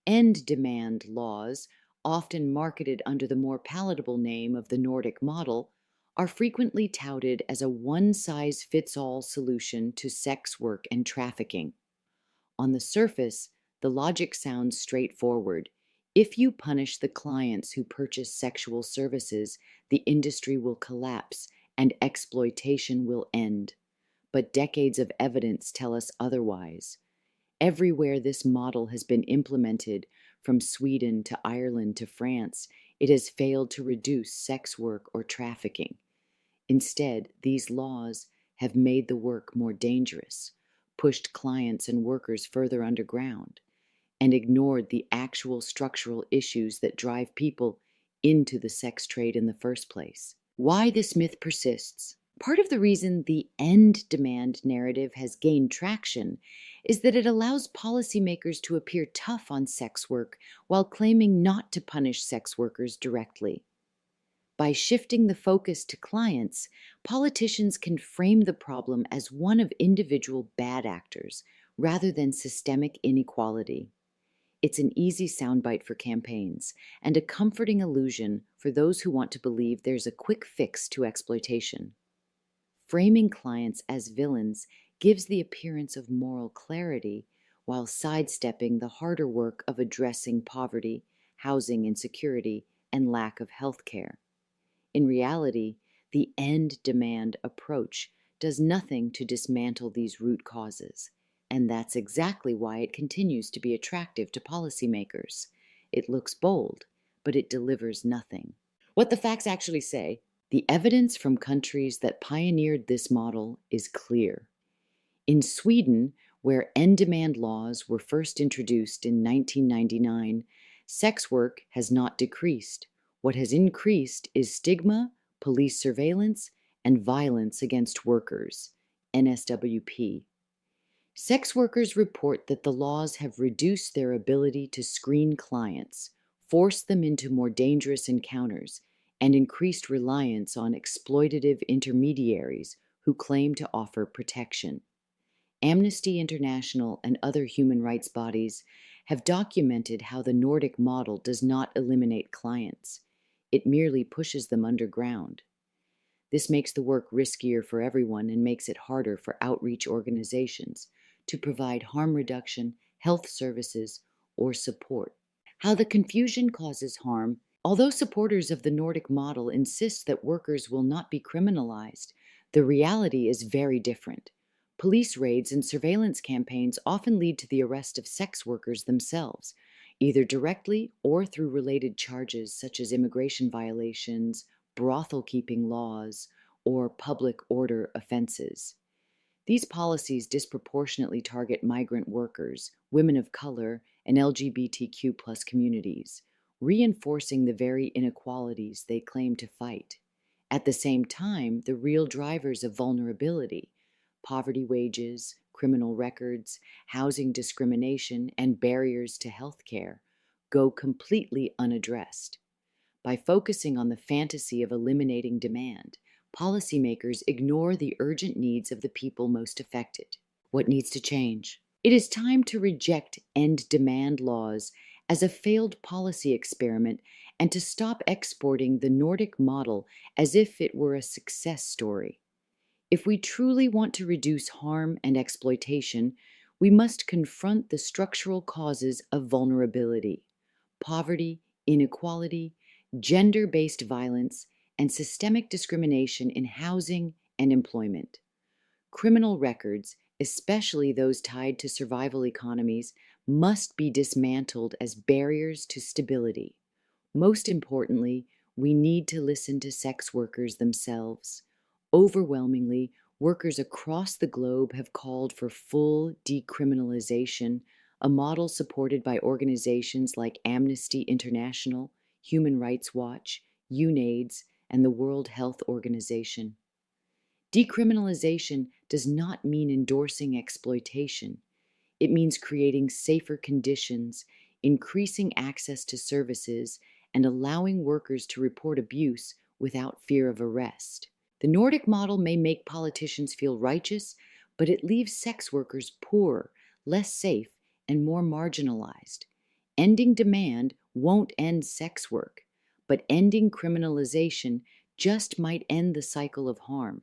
End demand laws, often marketed under the more palatable name of the Nordic Model, are frequently touted as a one-size-fits-all solution to sex work and trafficking. On the surface, the logic sounds straightforward. If you punish the clients who purchase sexual services, the industry will collapse and exploitation will end. But decades of evidence tell us otherwise. Everywhere this model has been implemented, from Sweden to Ireland to France, it has failed to reduce sex work or trafficking. Instead, these laws have made the work more dangerous, pushed clients and workers further underground, and ignored the actual structural issues that drive people into the sex trade in the first place. Why this myth persists? Part of the reason the end demand narrative has gained traction is that it allows policymakers to appear tough on sex work while claiming not to punish sex workers directly. By shifting the focus to clients, politicians can frame the problem as one of individual bad actors rather than systemic inequality. It's an easy soundbite for campaigns and a comforting illusion for those who want to believe there's a quick fix to exploitation. Framing clients as villains gives the appearance of moral clarity while sidestepping the harder work of addressing poverty, housing insecurity, and lack of health care. In reality, the end demand approach does nothing to dismantle these root causes, and that's exactly why it continues to be attractive to policymakers. It looks bold, but it delivers nothing. What the facts actually say: the evidence from countries that pioneered this model is clear. In Sweden, where end demand laws were first introduced in 1999, sex work has not decreased. What has increased is stigma, police surveillance, and violence against workers, NSWP. Sex workers report that the laws have reduced their ability to screen clients, forced them into more dangerous encounters, and increased reliance on exploitative intermediaries who claim to offer protection. Amnesty International and other human rights bodies have documented how the Nordic model does not eliminate clients. It merely pushes them underground. This makes the work riskier for everyone and makes it harder for outreach organizations to provide harm reduction, health services, or support. How the confusion causes harm. Although supporters of the Nordic model insist that workers will not be criminalized, the reality is very different. Police raids and surveillance campaigns often lead to the arrest of sex workers themselves, either directly or through related charges such as immigration violations, brothel-keeping laws, or public order offenses. These policies disproportionately target migrant workers, women of color, and LGBTQ+ communities, reinforcing the very inequalities they claim to fight. At the same time, the real drivers of vulnerability, poverty wages, criminal records, housing discrimination, and barriers to health care, go completely unaddressed. By focusing on the fantasy of eliminating demand, policymakers ignore the urgent needs of the people most affected. What needs to change? It is time to reject end demand laws as a failed policy experiment and to stop exporting the Nordic model as if it were a success story. If we truly want to reduce harm and exploitation, we must confront the structural causes of vulnerability: poverty, inequality, gender-based violence, and systemic discrimination in housing and employment. Criminal records, especially those tied to survival economies, must be dismantled as barriers to stability. Most importantly, we need to listen to sex workers themselves. Overwhelmingly, workers across the globe have called for full decriminalization, a model supported by organizations like Amnesty International, Human Rights Watch, UNAIDS, and the World Health Organization. Decriminalization does not mean endorsing exploitation. It means creating safer conditions, increasing access to services, and allowing workers to report abuse without fear of arrest. The Nordic model may make politicians feel righteous, but it leaves sex workers poorer, less safe, and more marginalized. Ending demand won't end sex work, but ending criminalization just might end the cycle of harm.